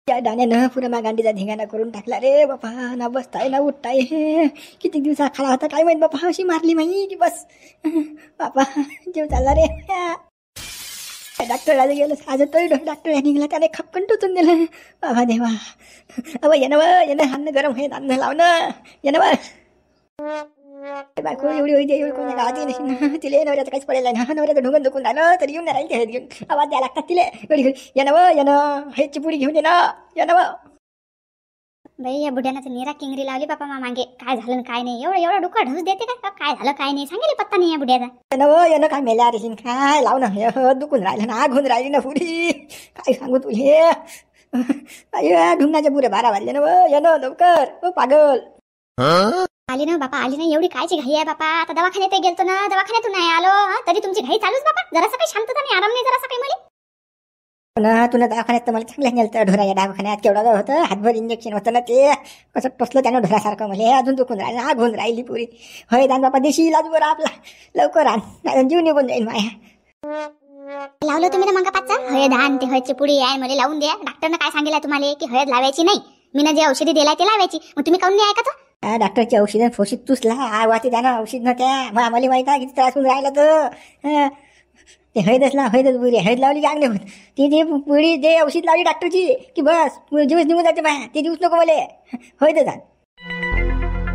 त्या डाण्यानं पुरा गांडीचा धिंगाणा करून टाकला रे बापा. ना बसताय ना उठताय. किती दिवसा खाला होता काय माहित बापा. अशी मारली माही की बस बापा जीव चालला रे. डॉक्टर गेलो आज तरी डॉक्टर निघाला त्याने खपकन टोचून दिलं बाबा देवा. अव येणं अन्न गरम आहे अन्न लावणं येणं बायको एवढी होई एवढी कोणा गावात नशी ना. तिले नवऱ्याचं काहीच पडेल ना. नवऱ्याचं ढुंगण दुखून झालं तरी येऊन राहील ते घेऊन आवाज द्यायला लागतात तिले. एवढी येणं हेची पुडी घेऊन येणं. बाई या बुढ्यानं निरा किंगरी लावली बापा मागे. काय झालं काय नाही. एवढं डोकं ढोस देते का. काय झालं काय नाही सांगेल पत्ता नाही या बुढ्याचा. येणं काय मेल्या रेशीन काय लाव ना. दुखून राहिलं ना. आग होऊन राहिली ना पुढी. काय सांगू तुले. ढुंगाचे पुरे 12 वाजले ना. येणं लवकर पागल. आली ना बापा आली ना. एवढी कायची घाई आहे बापा. आता दवाखान्यात गेलतो ना. दवाखान्यातून नाही आलो तरी तुमची घाई चालूच बापा. जरासं काही शांतता नाही आराम नाही जरासं काही मला. तुला दवाखान्यात तर मला चांगलं नेलं ढोराच्या दवाखान्यात. केवढा होतं हातभर इंजेक्शन होतं ना. ते कसं टोचलं त्यानं ढोरासारखं मला. अजून दुखून राहिलं आग होऊन राहिली पुरी. होय दान बापा देशी इलाज बरं आपला लवकर आण जीव निघून जाईल माया. लावलं तुम्ही ना मग पाचचा हळद आण. ते हळदची पुडी आहे मला लावून द्या. डॉक्टरनं काय सांगितलं तुम्हाला की हळद लावायची नाही. मी ना जे औषधी दिलाय ते लावायची. मग तुम्ही काऊन नाही ऐकत. डॉक्टरची औषधं फोशीत तुसला वाटी त्यानं औषध नव्हत्या. मग आम्हाला माहिती आहे किती त्रास होऊन राहिला तर. ते हळदच बुरी हळद लावली की अंगणे होत. ती पुडी जे औषध लावली डॉक्टरची की बस दिवस निघून जाते बाया. ते दिवस नको मला हळद आण.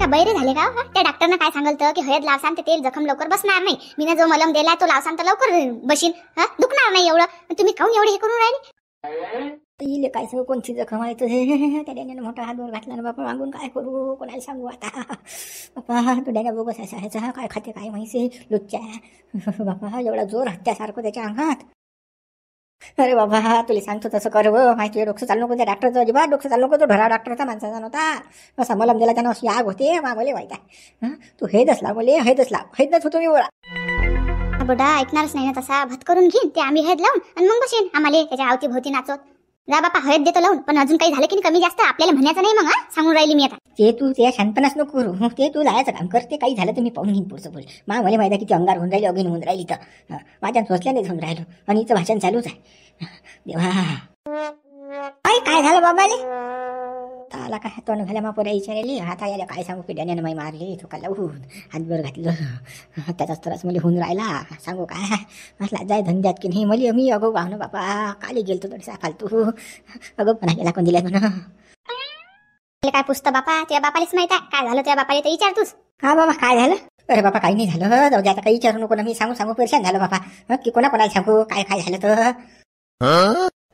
का बैरे झाले का. त्या डॉक्टरनं काय सांगितलं की हळद लावसान ते तेल जखम लवकर बसणार नाही. मी जो मलम दिलाय तो लावसान तर लवकर बशीन. दुखणार नाही एवढं. तुम्ही काऊन एवढे हे करून राहिले. इले काय सगळं कोणती जखम आहे त्याने मोठा हात वर घातला ना बापा. मागून काय करू कोणाला सांगू आता बापा. तो डॅगा बोगस असायचा काय खाते काय माहिती लुच्च्या बापा. एवढा जोर हत्यासारखं त्याच्या अंगात. अरे बाबा तुला सांगतो तसं कर माहिती. डोकं चालू नको त्या डॉक्टरचं अजिबात डोकं चालू नको. तो ढोरा डॉक्टरचा माणसाचा नव्हता. असा मलम दिला त्यानं अशी आग होते मागवले माहिती आहे. तू हेदच लाव मला हेदच लाव. हेदच होतो मी बोला. बुडा ऐकणारच नाही ना तसा. भात करून घेईन ते आम्ही हळद लावून आणि मग बसेन आम्हाला त्याच्या अवती भोवती नाचत. जा बापा हळद देतो लावून. पण अजून काही झालं की कमी जास्त आपल्याला म्हणायचं नाही. मग सांगून राहिली मी आता. ते तू त्या शांतपणाच नको करू. ते तू लायचं काम कर. ते काही झालं तर मी पाहून घेईन पुढचं बोल. मला माहिती किती अंगार होऊन राहिली अगीन होऊन राहिली तर माझ्या सोचल्याने जाऊन राहिलो. आणि हिचं भाषण चालूच आहे देवा. काय झालं बाबाले. आला काय तोंड घाल्या मा पोऱ्या विचारली. आता याला काय सांगू की डॅन्यानं माई मारली. तो का लावून हातभर घातलं. त्याचाच त्रास मला होऊन राहिला. सांगू काय असला जाय धंद्यात की नाही मला. मी अगो भावनं बापा काली गेलतो थोडसा फालतू. अगो पण गेला कोण दिलाय म्हणा. काय पुसतं बापा. तुझ्या बापालाच माहित आहे काय झालं. तुझ्या बापाला तर विचारतोस. हा बाबा काय झालं. अरे बापा काही नाही झालं. जाऊ दे आता काही विचारू नको ना. मी सांगू परेशान झालं बापा की कोणाला सांगू काय झालं तर.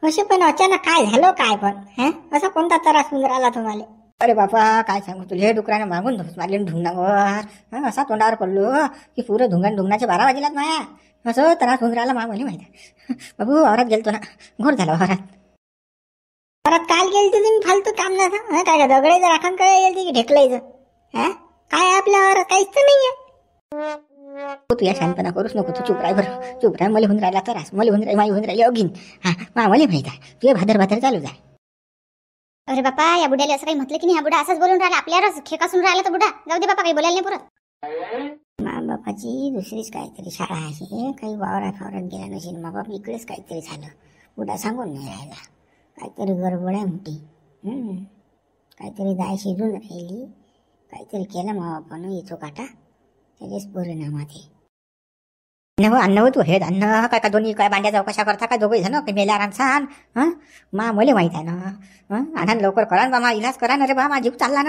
असं पण अचानक काय झालं काय पण असा कोणता त्रास होऊन राहिला तुम्हाला. अरे बापा काय सांगू तुला. हे डुकरानं मागून धोस मारले ढुंगणावर. असा तोंडावर पडलो की पुरं ढुंगाचे 12 वाजलात माया. असं त्रास होऊन राहिला मला माहिती आहे. बाबू वावरात गेलतो ना. घोर झाला वावरात काल गेलते तुम्ही फालतू काम ना. काय दगडायचं राखण काय गेलते की ढेकलायचं. काय आपल्या वावरात काहीच तर नाहीये. तू या शांतपणा करूच नको. तू चुप राय बरं. चुप राय. मला होऊन राहिला त्रास. मला होऊन राहिली माई होऊन राहिली अगीन. मला माहित आहे तुझे भादर चालू जाय. अरे बापा या बुड्याला असं काही म्हटलं की नाही. हा बुडा असंच बोलून राहिला आपल्यावरच खेकासून राहिला तर बुडा. जाऊ दे बापा काही बोलायला नाही पुरत. मा बापाची दुसरीच काहीतरी शाळा आहे. काही वावरात गेला नसेल. मा बाप इकडेच काहीतरी झालं. बुडा सांगून नाही राहिला. काहीतरी गडबड आहे मोठी. काहीतरी दाय शिजून राहिली. काहीतरी केलं मा बापानं येतो काटा. त्याचेच परिणाम आहे. अन्न तू हे अन्न काय का दोन्ही काय बांड्या चौकशा करता का दोघे जण काही मेल्या रानसान. मला माहित आहे ना. आनंद लवकर करा ना बा. इलाज करा ना रे बा. जीव चालला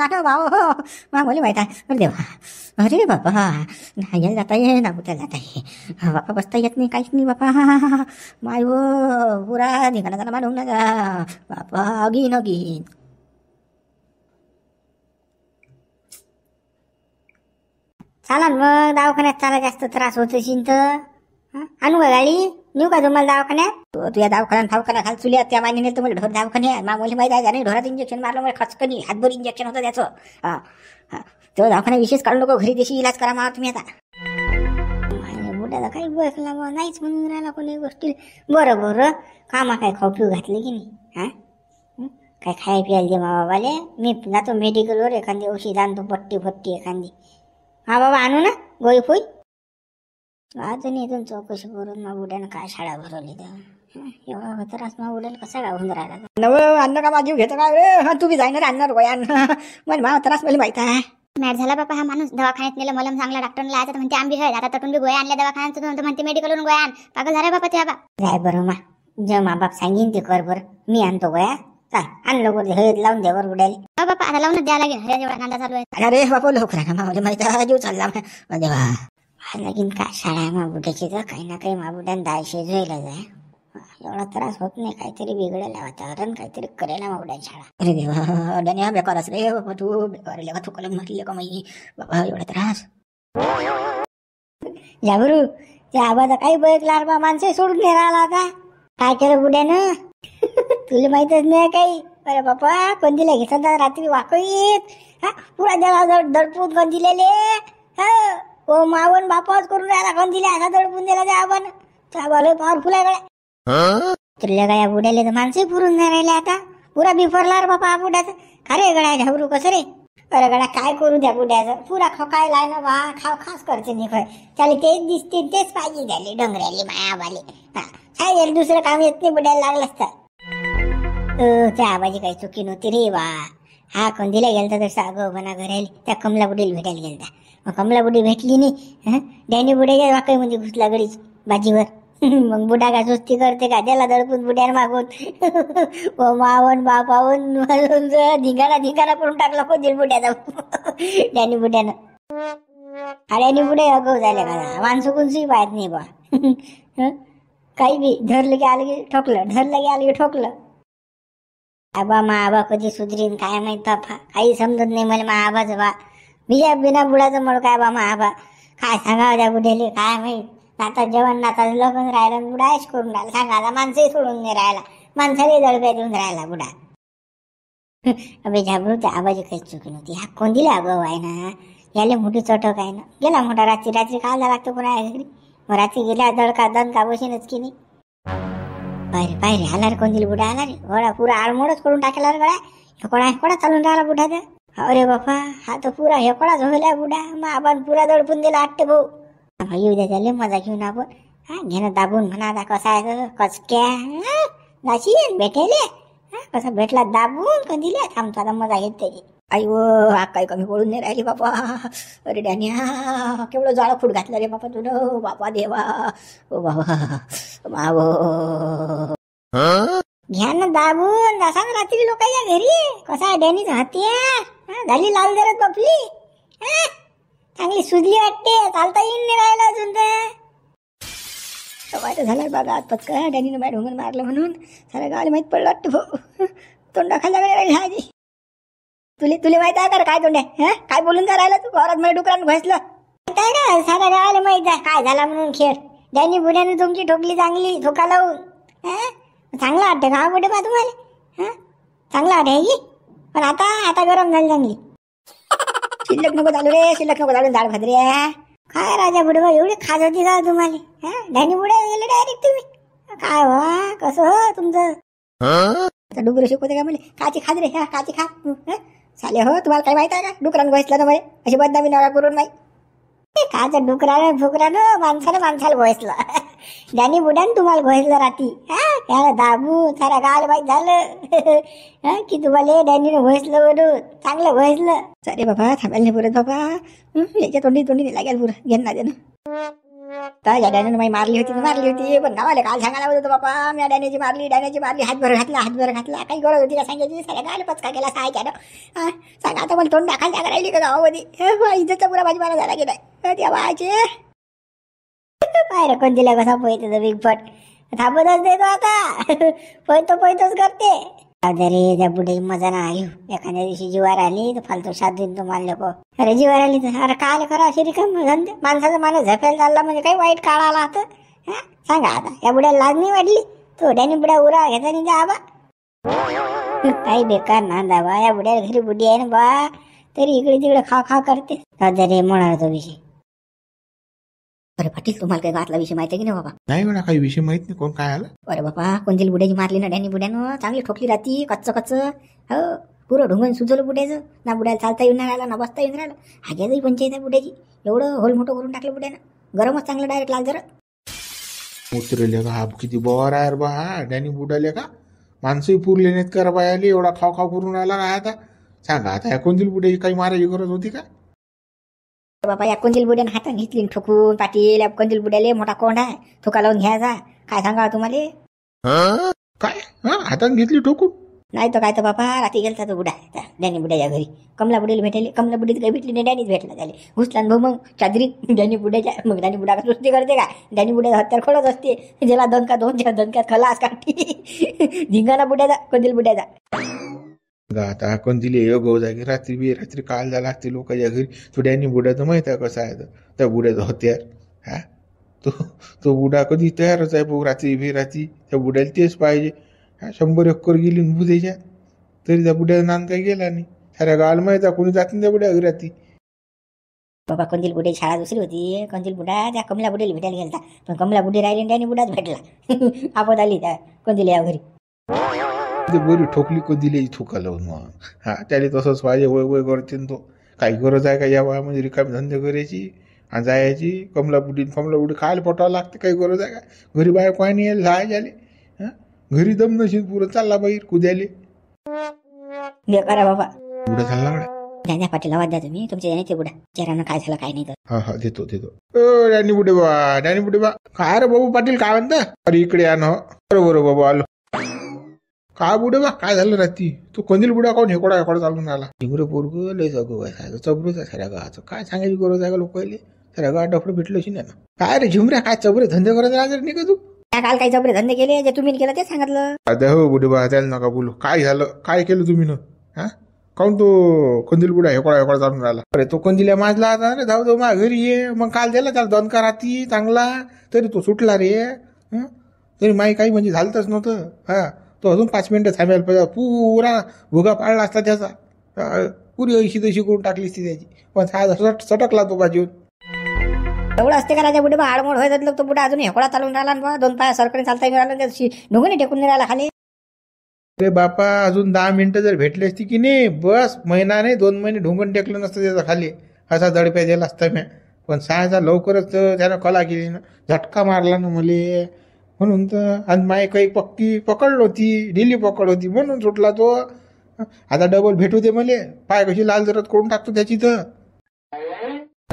ना भाऊ. मला माहित आहे. अरे देवा. अरे बाबा नाही जाता ये ना कुठे जाता ये. बापा बसता येत नाही काहीच नाही बापा. माय पुरा निघाला जाणार मानून ना जा बापा. अगीन चाला मग दवाखान्यात. चाला जास्त त्रास होत असेल तर आणू का गाडी. नेऊ का तुम्हाला दवाखान्यात. तुझ्या दवाखान्यात घाल चुल्या. त्या माहिती नाही तुम्हाला ढोर दवाखान्यात. मला माहिती आहे नाही. ढोरात इंजेक्शन मारलं मला खचकनी हातभर इंजेक्शन होतं त्याचं. तेव्हा दवाखान्यात विशेष काढू नको. घरी देशी इलाज करा मला तुम्ही आता. मोठ्याला काही बसला मग नाहीच म्हणून राहिला कोणी गोष्टी. बरं कामा काय खाऊ पिऊ घातले की नाही. काय खाय प्यायला दे मा बाबाले. मी जातो मेडिकलवर एखादी औषध आणतो. पट्टी एखादी. हा बाबा आणू ना गोळी फुई. आज नाही इथून चौकशी करून मग बुड्यानं काय शाळा भरवली तर एवढा होतरास मग उडेल कसा गावून राहिला नव अन्न का माझी घेतो का रे? हा, तू बी जाईन आणणार गोयान. मला मा त्रास मला माहित आहे. मॅट झाला बापा हा माणूस. दवाखान्यात नेलं मलम सांगला डॉक्टरने लायचं तर म्हणते आंबी हळद. आता तटून बी गोळ्या आणल्या दवाखान्यात तर म्हणते मेडिकलवरून गोळ्या आण. पागल झाला बापा ते बाबा. जाय बरं मा जे मा बाप सांगीन ते कर बरं. मी आणतो गोया. चाल आण लवकर हळद लावून दे वर उडायला. हो बापा आता लावूनच द्यायला लागेल. हळद एवढा नांदा चालू आहे. अरे बापा लवकर आहे का? मला माहित आहे जीव चालला देवा. लगीन काय शाळा आहे मा बुड्याची तर काही ना काही मा बुड्यानं दाय शिजवायला जाय. एवढा त्रास होत नाही. काहीतरी बिघडेल वातावरण काहीतरी करेल मा बुड्याची शाळा. अरे देवा डन्या बेकारच रे बाबा. तू बेकार का तू कलम म्हटले का माही बाबा एवढा त्रास. जाबरू ते आबादा काही बघला बा माणसे सोडून नाही राहिला आता. काय केलं बुड्यानं? तुला माहितच नाही काही. अरे बापा कंदीला घेतात रात्री वाकळीत. हा पुरा जरा दडपून कंदिलेले. हो मावन बापाच करून राहिला कंदिले. असा दडपून दिला त्या आबानं. त्या आबाला पॉवरफुल आहे गड्या. तुला काय बुड्याले तर माणसंही पुरून नाही राहिले आता. पुरा बिफरला रे बापा बुड्याचं. खरे गड्या घाबरू कसं रे? अरे गड्या काय करू द्या बुड्याचं. पुरा खोकायला आहे ना बा. खाव खास करते नाही खय. त्याला तेच दिसते तेच पाहिजे झाले डोंगऱ्याले मायाबाले. काय दुसरं काम येत नाही बुड्याला लागलं असतं. त्या आबाजी काही चुकी नव्हती रे बा. हा कंदीला गेलता तर सागं बना घरायला. त्या कमला बुडीला भेटायला गेलता. मग कमला बुडी भेटली नाही. डॅनी बुड्याच्या वाकईमध्ये घुसला गडीच बाजीवर. मग बुडा का सुस्ती करते का? त्याला दडपून बुड्याला मागून मावन बापावून धिंगाणा करून टाकला कोणती बुड्याचा. डॅनी बुड्यानं. डॅनी बुडे अगाऊ झाले का? माणसं कोणची पाहत नाही बा. काही बी धरलं की आलं की ठोकलं. धरलं की आलं की ठोकलं. आबा मा आबा कधी सुधरीन काय माहित बापा. काही समजत नाही मला मा आबाचं बा. बिना बुडाचं मळ काय बा मा आबा. काय सांगावं त्या बुड्याले काय माहित. आता जेवण नाता लग्न राहिलं बुडायच करून राहिला. सांगा आता माणसंही सोडून नाही राहिला. माणसालाही दडप्या देऊन राहिला बुडा. अबे झाबरू त्या आबाजी काही चुकी नव्हती. हा कोणतीला आगाऊ आहे ना. याले मोठी चटक आहे ना. गेला मोठा रात्री खायला लागतो कोणा घरी. मग रात्री गेल्या दणका बसीनच की नाही. पायरे आला रे कोणती बुडा आला रे. घोडा पुरा आडमोडच करून टाकला रे गळ्या. हेकोडा चालून राहिला बुडा तर. अरे बापा हा तर पुरा हेकोडा झोला बुडा. मग आपण पुरा दडपून दिला आट्टे भाऊ. येऊ द्या त्याला मजा घेऊन आपण. घेणं दाबून म्हणा आता कसा आहे कचक्या जाशी भेटेले. कसा भेटला दाबून कधीले थांबतो आता मजा घेत त्याची. आई व काही कमी पडून नाही राहिली बापा. अरे डॅन्या केवढं जाळं फूट घातलं रे बापा तुझं. बापा देवा ओ बाबा माव. घ्या ना दाबून जसा रात्री लोकांच्या घरी. कसा आहे डॅनीच हत्या झाली लाल जरत बापली. चांगली सुजली वाटते. चालता येईन नाही राहिला अजून तर. माहित झालं बाबा आज पचका डॅनीनं माझ्या ढोंगर मारलं म्हणून साऱ्या गावाला माहित पडलं वाटतं भाऊ. तोंडा खाल्ला राहिली आधी. तुले माहित आहे का काय तोंड्या? काय बोलून का राहिला तू? घरात माझ्या डुकरानं घसलं काय का साऱ्या गावाला माहित आहे काय झाला म्हणून खेळ. डॅनी बुड्याने तुमची ठोकली चांगली धोका लावून. चांगला वाटतं का बुडे बा तुम्हाला? चांगला वाटत आहे की. पण आता गरम झाली चांगली. शिल्लक नको चालू रे. शिल्लक नको चालू झाड भद्रे. काय राजा बुडे बा एवढी खात होती का तुम्हाला? डॅनी बुड्या गेले डायरेक्ट तुम्ही. काय वा कसं हो तुमचं? डुकर शिकवते का मला काची खात रे. काची खा चाले हो. तुम्हाला काय माहित आहे का डुकरानं घसलं ना मला अशी बदनामी नका करून नाही. काचं डुकरानं फुकरानं माणसाला घोसलं. डॅनी बुड्यानं तुम्हाला घोसलं रात्री. त्याला दाबू साऱ्या गावाला माहीत झालं की तुम्हाला डॅनीनं घोसलं म्हणून. चांगलं घोसलं. अरे बाबा थांबायला नाही पुरत बाबा. याच्या तोंडी लागेल पुरं घेणं ना देणं. त्या डॅनीनं माई मारली होती पण गावाला काल सांगायला होतं बापा. मी डॅनीची मारली हातभर घातला. काही गरज होती का सांगायची? साऱ्या गावाला पचका केला सायच्यानं. सांगा आता मला तोंड दाखल जागा राहिली का गावामध्ये? इज्जतचा पुरा भाजीपाला झाला गेलाय त्या बायचे. पायरं कोणतीला कसा पोहतो बिगपट. थांबतच देतो आता. पोहतोच करते. रे त्या बुढे मजा ना आली. एखाद्या दिवशी जीवार आली तर फालतू साथ देईन तुम्हाला लोक. अरे जीवार आली तर अरे काय करा अशी रिकाम धंदे. माणसाचा माणूस झपेल चालला म्हणजे काही वाईट काळ आला आता. सांगा आता या बुड्याला लाज नाही वाटली? तो डॅनी बुड्या उरा घेता नाही त्या आबा. काही बेकार नांदा बा. या बुड्याला घरी बुडी आहे ना बा. तरी इकडे तिकडे खा करते. रे म्हणा तो विषय. अरे पाटील तुम्हाला काही घातला विषय माहिती की नाही बाबा? नाही मला काही विषय माहित नाही. कोण काय आलं? अरे बाबा कोणती बुड्याची मारली ना डॅनी बुड्यानं. चांगली ठोकली राहती कच्च. हो पुरं ढोंगण सुजवलं बुड्याचं. ना बुड्याला चालता येऊन राहिला ना बसता येऊन राहिलं. हाग्याचंही पंचायत आहे बुड्याची. एवढं होल मोठं करून टाकलं बुड्यानं. गरमच चांगलं डायरेक्ट लाल जरा. उतरले का हा किती बॉर आहे रे बा हा डॅनी बुडाले का माणसंही पुरले नाहीत का रे बायाले एवढा खाव खाव करून राहिला काय आता सांगा आता या कोणतील बुड्याची काही मारायची गरज होती का बापा या कोंजील बुड्यानं हातात घेतली ठोकून पाटील या कोंजील बुड्याले मोठा कोंड आहे ठोका लावून घ्यायचा काय सांगा तुम्हाला काय हा हातात घेतली ठोकून नाही तर काय तर बापा रात्री गेलता तो बुडा त्या डॅनी बुड्याच्या घरी कमला बुड्याला भेटायले कमला बुडीत काही भेटली नाही डॅनीच भेटला त्याला घुसला भाऊ मग चादरीत डॅनी बुड्याच्या मग डॅनी बुडा का सुस्ती करते का डॅनी बुड्याचा हत्यार खोलत असते ज्याला दणका दोन चार दणक्यात खलास काढते धिंगाणा बुड्याचा कोंजील बुड्याचा आता कोणतीले योग हो जागी रात्री काल झाला असते लोकांच्या घरी तो डॅनी बुड्याचं माहित आहे कसं आहे त्या बुड्याचा हत्यार हा तो बुडा कधी तयारच आहे भाऊ रात्री त्या बुड्याला तेच पाहिजे 100 एकर गेली बुद्याच्या तरी त्या बुड्याचा नान काही गेला नाही साऱ्या गावाला माहित आहे कोणी जात नाही त्या बुड्या घरी रात्री बाबा कोंजील बुड्याची शाळा दुसरी होती कोंजील बुडा त्या कमला बुड्याला भेटायला गेलता पण कमला बुडी राहिली डॅनी बुडाच भेटला आपद आली त्या कोंजील या घरी बरी ठोकली कोणतीले ठोका लावून मग हा त्याला तसंच पाहिजे वय करते तो काही गरज आहे का या वयामध्ये रिकामी धंदे करायची आणि जायची कमला बुडी खायला पटावं लागते काही गरज आहे का घरी बाहेर कोणी नाही यायला जायचे आले हा घरी दम नशील पुरं चालला बाहेर कुद्याले बेकार बाबा बुडा चालला ज्ञान्या पाटील आवाज द्या तुम्ही तुमच्या याने ते बुडा चेहऱ्यानं काय झालं काय नाही तर हा देतो डॅनी बुडे बा काय रे बाबू पाटील काय म्हणता अरे इकडे या ना बरोबर बाबा आलो काय बुडे बा काय झालं रात्री तू कोणील बुडा कोण हेकोडा चालून आला इंग्र पोरग लय जगू आहे चबरूच आहे साऱ्या गावाचं काय सांगायची गरज आहे का लोकांना साऱ्या गावात डफडं भेटलंशी नाही ना काय रे झुमऱ्या काय चबरे धंदे करत राहणार नाही का तू काल काही जबरे धंदे केले जे तुम्ही केलं ते सांगितलं आता हो बुडे बा त्याला नका बोलू काय झालं काय केलं तुम्ही न हा काऊन तो कंदील बुडा हेकोडा चालून राहिला अरे तो कंदिल्या माजला आता रे जाऊ मा घरी ये मग काल दिला त्याला दणका राहती चांगला तरी तो सुटला रे तरी माही काही म्हणजे झालंच नव्हतं हा तो अजून 5 मिनिटं थांबायला पाहिजे पुरा भुगा पाळला असता त्याचा पुरी ऐशी तशी करून टाकली असती त्याची पण हा सटकला तो बाजून एवढं असते का राजा बुडे बा आडमोड होत तो बुडा अजून हेकोडा चालून राहिला ना 2 पाय सरकडे चालता मिळाला ढोंगणी टेकून नाही राहिला खाली अरे बापा अजून 10 मिनिटं जर भेटली असती की नाही बस महिना नाही 2 महिने ढोंगण टेकलं नसतं त्याचा खाली असा दडप्या दिला असता म्या पण सहाचा लवकरच त्यानं कला केली ना झटका मारला ना मले म्हणून तर आणि माय काही पक्की पकड होती ढिली पकड होती म्हणून सुटला तो आता डबल भेटू दे मले पाय कशी लाल जरत करून टाकतो त्याची तर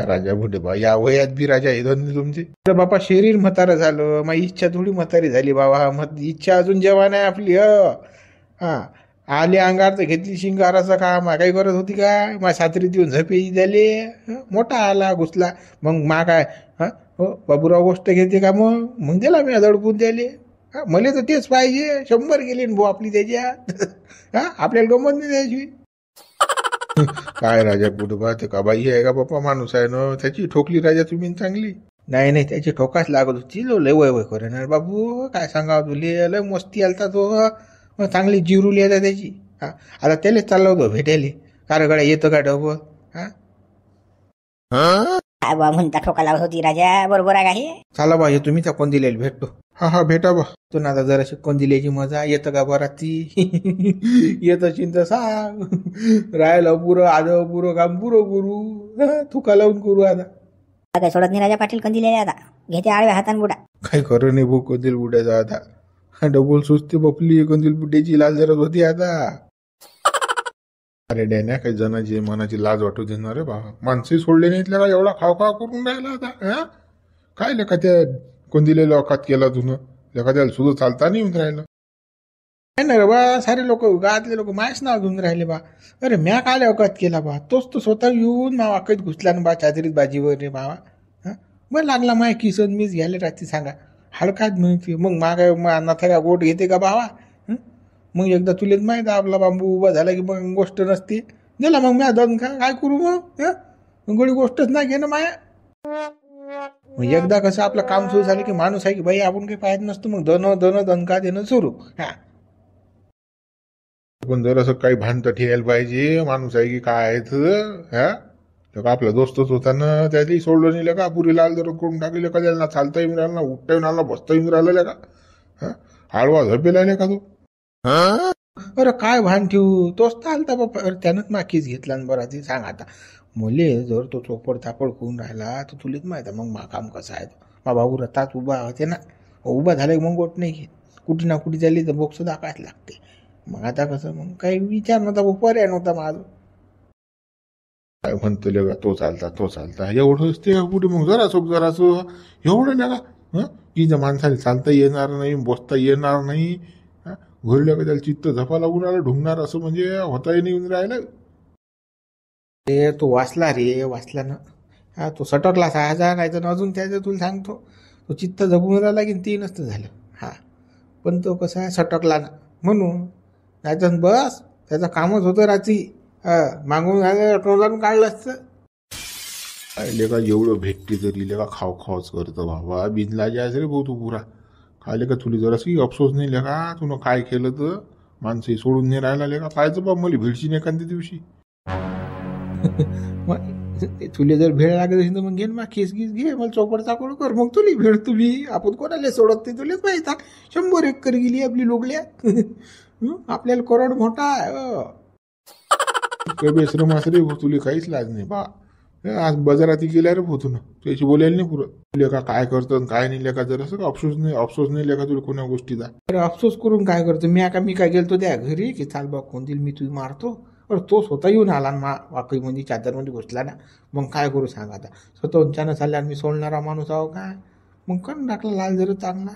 राजा बुडे बा या वयात बी राजा हे धंदे तुमचे तर बापा शरीर म्हातारं झालं माझी इच्छा थोडी म्हातारी झाली बाबा इच्छा अजून जेवण आहे आपली हा आले अंगार तर घेतली शिंगाराचं काम काही गरज होती काय मा सातरीत येऊन झपेची झाले मोठा आला घुसला मग मा काय हो बाबूराव गोष्ट घेते का मग दिला मी दडपून द्याले मला तर तेच पाहिजे 100 गेले भाऊ आपली त्याच्यात हा आपल्याला गमत नाही द्यायची काय राजा बुडबा ते का बाई आहे का बाप्पा माणूस आहे ना त्याची ठोकली राजा तुम्ही चांगली नाही त्याची ठोकाच लागत होती लय वय करे बाबू काय सांगा तुले लय मस्ती आलता तो चांगली जिरुली आता त्याची हा आता त्यालाच चालला होतो भेटायले कारगडा येतं का डबल काय बा म्हणता ठोका लावत होती राजा बरोबर आहे का हे चला बा हे तुम्ही त्या कोण दिलेली भेटतो हा भेटा बा तू ना आता जराशी कोण दिल्याची मजा येतं का बरं ती येतं चिंत सांग राहिलं पुरं आलं पुरं काम पुरं करू तुका लावून करू आता काय सोडत नाही राजा पाटील कंदिले आता घेते आडव्या हातान बुडा काही खरं नाही भाऊ कंदील बुड्याचा आता डबल सुस्ती बपली कंदील बुड्याची लाल जरत होती आता अरे डॅन्या काही जणांची मनाची लाज वाटू देणार रे बाबा माणसंही सोडले नाहीत का एवढा खाव करून राहिला आता काय लेखा त्या कोणदिलेला अखात केला तुनं लेखा त्याला सुद्धा चालता नाही येऊन राहिलं नाही ना रे बा सारे लोक गावातले लोक मायच नाव घेऊन राहिले बा अरे म्या काय अवकात केला बा तोच तो स्वतः येऊन मा वाकत घुसला ना बा चादरीत बाजीवर रे बाबा बरं लागला माय किसन मीच घ्यायला रात्री सांगा हडकात म्हणते मग मा काय नथ्या गोट घेते का बाबा मग एकदा तुलेच माहित आपला बांबू उभा झाला की मग गोष्ट नसते दिला मग म्या दन काय करू मग गोळी गोष्टच नाही घे ना माया मग एकदा कसं आपलं काम सुरू झालं की माणूस आहे की बाई आपण काही पाहत नसतो मग दन दणका देणं सुरू पण जर असं काही भांडतं ठेवायला पाहिजे माणूस आहे की काय आहे आपला दोस्तच होता ना त्याला सोडलं नाही का पुरी लाल जर करून टाकले का त्याला चालता येऊन राहिला ना उठता येऊन राहिला बसता येऊन राहिलं का हळवा झपेला का तू अरे काय भान ठेवू तोच तर आलता बाप्पा अरे त्यानंच माकीच घेतला ना बरं ती सांग आता मुले जर तो चोपड तापड करून राहिला तर तुलाच माहित आहे मग मा काम कसं आहे मा भाऊ रथात उभा होते ना उभा झाला की मग गोट नाही घेत. कुठे ना कुठे झाली तर बोक्स दाखायच लागते. मग आता कसं मग काही विचार नव्हता, पर्याय नव्हता माझं. काय म्हणतो लेगा तो चालता एवढं असते कुठे मग जरासं एवढं लेगा. की ज्या माणसाला चालता येणार नाही, बसता येणार नाही, घरी का त्याला चित्त झपा लागून आलं ढुंगणार असं म्हणजे होताही नाही येऊन राहिलं. ते तो वाचला ना. तो सटकला 6,000 नाही तर अजून त्याचं तुला सांगतो तो चित्त झपून राहिला की 3 नसतं झालं. पण तो कसा सटकला ना म्हणून, नाही बस त्याचं कामच होतं रात्री मागून टोळून काढलं असतं. लेका एवढं भेटते तरी लेका खावच करतं बाबा. बिनला जायचं रे भाऊ तू पुरा. काय लेका तुला जराशी अफसोस नाही लेका तुला काय केलं तर माणसंही सोडून नाही राहिला लेका. पाहायचं बाबा मला भेटशील एखाद्या दिवशी. तुले जर भेळ लागत असेल तर मग घे मग केस घे मला चौपड चाकोड कर मग तुला भेळ. तुम्ही आपण कोणाला सोडत ते तुलाच माहिती. 100 एकर गेली आपली लोकल्या. आपल्याला करोड मोठा बेश्रम असं रे तुला काहीच लाज नाही बा. आज बाजारात गेल्या रे पोतून त्याची बोलायला नाही पुरं. लेका काय करतं काय नाही लेका जरासं अफसोस नाही लेका तुला कोण्या गोष्टीचा. अरे अफसोस करून काय करतो मी काय गेलतो त्या घरी की चाल बा कोण दिल मी तुझी मारतो. अरे तो स्वतः येऊन आला ना वाकईमध्ये चादरमध्ये घुसला ना. मग काय करू सांग आता. स्वतः चालल्या मी सोडणारा माणूस आहो का. मग कण टाकला लाल जर चांगला.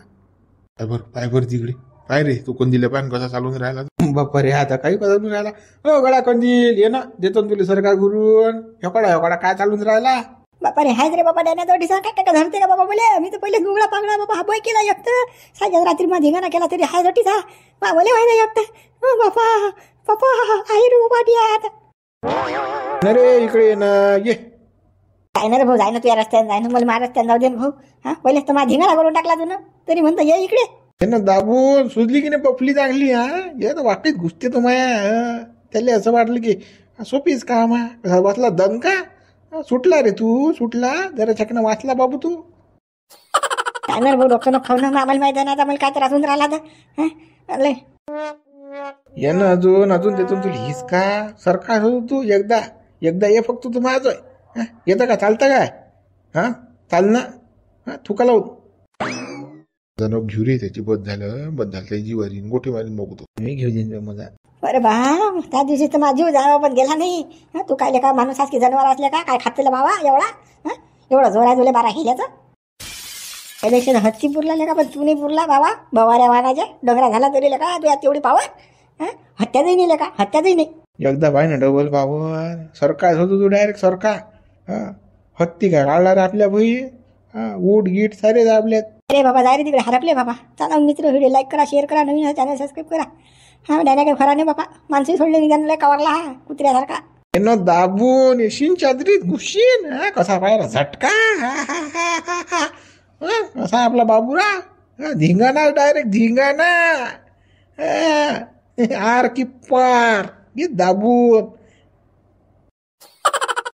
पाय बरं तिकडे पाय रे तू कंदील पाय कसा चालून राहिला बाप्पा रे. आता काही कसा चालून राहिला. हो गळा कंदील ये ना देतो तुला सरकार करून. हेकडा काय चालून राहिला बापा रे. हाय रे बाबा डॅना तो डिसा काय काय धरते रे बाबा बोले. मी तर पहिले गुगळा पागळा बाबा हा बोय केला एकट. सायच्या रात्री मा धिंगाणा केला तरी हाय जटीचा बा बोले व्हाय ना एकट. बापा बापा आहे रे बाबा डियात. अरे इकडे ये ना ये. काय ना रे भाऊ जाय ना तू या रस्त्याने जाय ना मला माझ्या रस्त्याने जाऊ दे ना भाऊ. पहिलेच तर मा धिंगाणा करून टाकला तू ना तरी म्हणतो ये इकडे. दाबून सुजली की नाही पफली चांगली. ये तर वाटेत घुसते तो माया. त्याला असं वाटलं की सोपीच काम आहे. वाचला दम का सुटला रे तू सुटला जरा चकना वाचला बाबू तू. काय ना भाऊ डॉक्टर खाऊ ना आम्हाला माहिती आहे ना आता मला काय त्रास होऊन राहिला तर. ये ना अजून देतो तुला हिस का सरकार हो तू. एकदा ये फक्त तू माझं येतं का चालतं काय चाल ना थुका लावून जण घेऊ रे त्याची बद झालं त्याची वारी गोठे मारीन बघतो मी घेऊ देईन मजा. अरे बा त्या दिवशी तर माझा जीव जावा पण गेला नाही. तू काय का माणूस आज की जनावर असले का काय खातेला बाबा एवढा जोरा जोले 12 हिल्याचं. त्यापेक्षा हत्ती पुरला लेका पण तू नाही पुरला बाबा. बवाऱ्या वाहनाच्या डोंगरा झाला तरी लेका तू यात तेवढी पावर. हत्याचंही नाही लेका हत्याचंही नाही. एकदा पाय ना डबल पावर सरकार होतो तू डायरेक्ट सरकार. हत्ती काय काढला रे आपल्या भुई. ऊट गीट सारे दाबलेत. अरे बाबा जाय रे तिकडे हरपले बाबा. चला मित्र व्हिडिओ लाईक करा शेअर करा नवीन चॅनल सबस्क्राईब करा. डायना काही खरा नाही बाबा. माणसंही सोडले निघाले कवरला कुत्र्यासारखा. दाबून येशीन चादरीत घुशीन. कसा पाहिला झटका कसा आपला बाबूरा धिंगाणा डायरेक्ट धिंगाणा. आर की पार दाबून